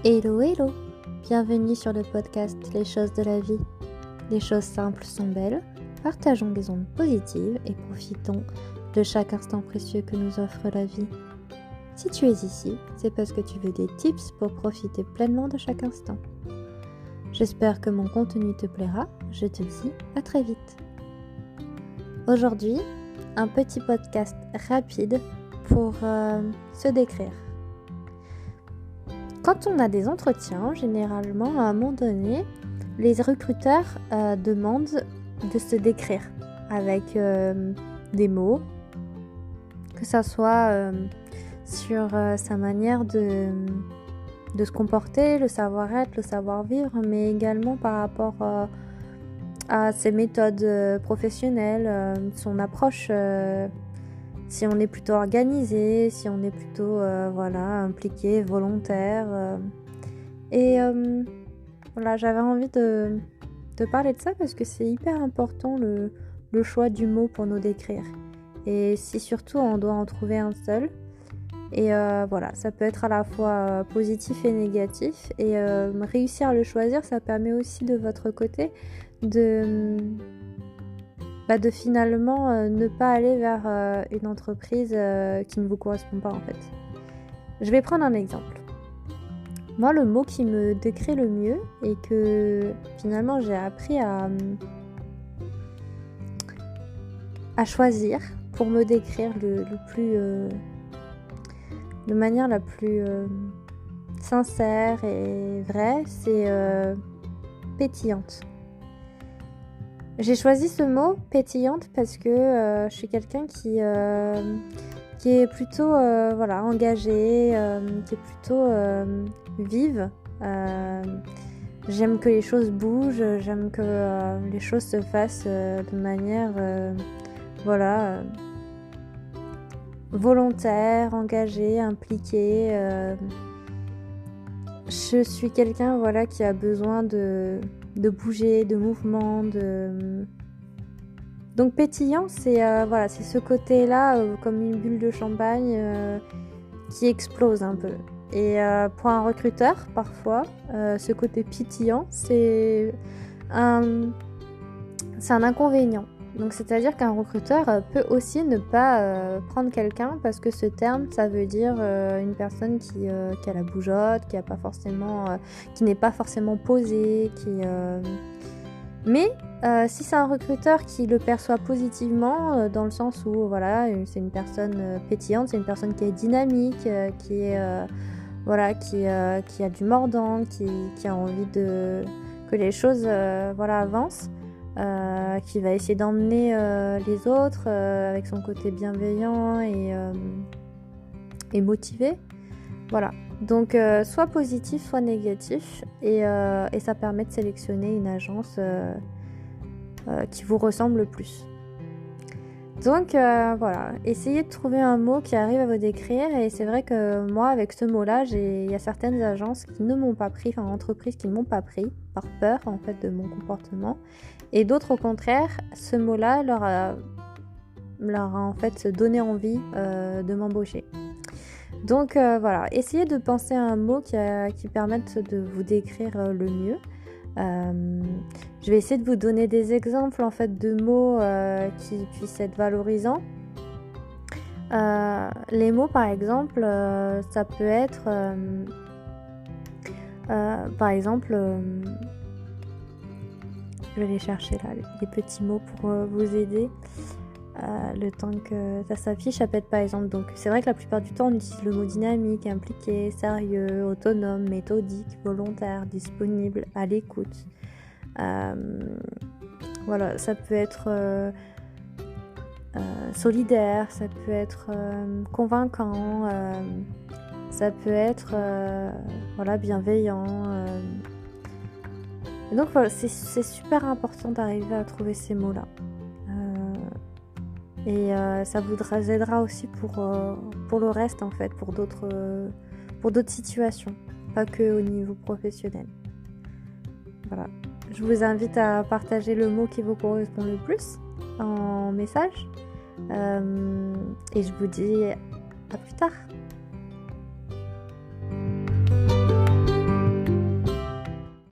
Hello, hello! Bienvenue sur le podcast Les choses de la vie. Les choses simples sont belles, partageons des ondes positives et profitons de chaque instant précieux que nous offre la vie. Si tu es ici, c'est parce que tu veux des tips pour profiter pleinement de chaque instant. J'espère que mon contenu te plaira, je te dis à très vite. Aujourd'hui, un petit podcast rapide pour se décrire. Quand on a des entretiens, généralement, à un moment donné, les recruteurs demandent de se décrire avec des mots, que ça soit sur sa manière de se comporter, le savoir-être, le savoir-vivre, mais également par rapport à ses méthodes professionnelles, son approche. Si on est plutôt organisé, si on est plutôt impliqué, volontaire. J'avais envie de parler de ça parce que c'est hyper important le choix du mot pour nous décrire. Et si surtout on doit en trouver un seul. Et ça peut être à la fois positif et négatif. Et réussir à le choisir, ça permet aussi de votre côté de finalement ne pas aller vers une entreprise qui ne vous correspond pas en fait. Je vais prendre un exemple. Moi, le mot qui me décrit le mieux et que finalement j'ai appris à choisir pour me décrire de manière la plus sincère et vraie, c'est pétillante. J'ai choisi ce mot pétillante parce que je suis quelqu'un qui est plutôt engagée, qui est plutôt vive. J'aime que les choses bougent, j'aime que les choses se fassent de manière volontaire, engagée, impliquée. Je suis quelqu'un qui a besoin de bouger, de mouvement, Donc pétillant, c'est ce côté-là, comme une bulle de champagne qui explose un peu. Et pour un recruteur, parfois, ce côté pétillant, c'est un inconvénient. Donc c'est-à-dire qu'un recruteur peut aussi ne pas prendre quelqu'un parce que ce terme, ça veut dire une personne qui a la bougeotte, qui n'est pas forcément posée, Mais si c'est un recruteur qui le perçoit positivement, dans le sens où c'est une personne pétillante, c'est une personne qui est dynamique, qui a du mordant, qui a envie que les choses avancent. Qui va essayer d'emmener les autres avec son côté bienveillant et motivé. Voilà. Donc soit positif, soit négatif. Et ça permet de sélectionner une agence qui vous ressemble le plus. Donc essayez de trouver un mot qui arrive à vous décrire. Et c'est vrai que moi, avec ce mot-là, il y a certaines agences qui ne m'ont pas pris, entreprises qui ne m'ont pas pris par peur en fait de mon comportement. Et d'autres au contraire, ce mot-là leur a en fait donné envie de m'embaucher. Donc essayez de penser à un mot qui permette de vous décrire le mieux. Je vais essayer de vous donner des exemples en fait de mots qui puissent être valorisants. Les mots par exemple, ça peut être par exemple je vais les chercher là, les petits mots pour vous aider le temps que ça s'affiche. Ça peut être par exemple, donc c'est vrai que la plupart du temps on utilise le mot dynamique, impliqué, sérieux, autonome, méthodique, volontaire, disponible, à l'écoute. Ça peut être solidaire, ça peut être convaincant, ça peut être bienveillant. Et donc c'est super important d'arriver à trouver ces mots-là. Ça vous aidera aussi pour le reste en fait, pour d'autres situations, pas que au niveau professionnel. Voilà. Je vous invite à partager le mot qui vous correspond le plus en message. Et je vous dis à plus tard.